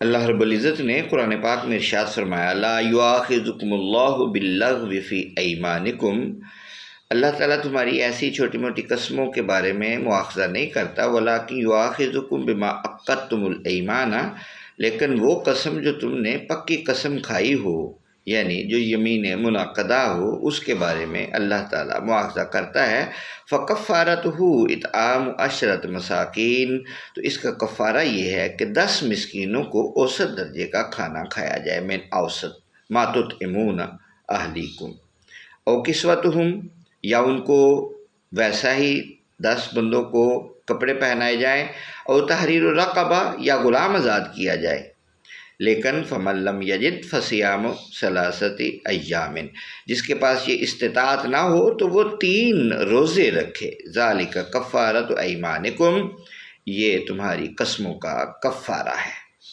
اللہ رب العزت نے قرآن پاک میں ارشاد فرمایا لا یؤاخذکم اللہ باللغو فی ایمانکم، اللہ تعالیٰ تمہاری ایسی چھوٹی موٹی قسموں کے بارے میں مواخذہ نہیں کرتا، ولیکن یؤاخذکم بما عقدتم الایمان، لیکن وہ قسم جو تم نے پکی قسم کھائی ہو، یعنی جو یمین منعقدہ ہو، اس کے بارے میں اللہ تعالیٰ مواخذہ کرتا ہے۔ فَكَفَّارَتُهُ اطعام 10 مساکین، تو اس کا کفارہ یہ ہے کہ 10 مسکینوں کو اوسط درجے کا کھانا کھایا جائے، من اوسط ما تطعمون اہلیکم، او کسوتہم، یا ان کو ویسا ہی 10 بندوں کو کپڑے پہنائے جائیں، او تحریر الرقبہ، یا غلام آزاد کیا جائے۔ لیکن فمن لم یجد فصیام 3 ایام، جس کے پاس یہ استطاعت نہ ہو تو وہ 3 روزے رکھے، ذالک کفارۃ ایمانکم، یہ تمہاری قسموں کا کفارہ ہے۔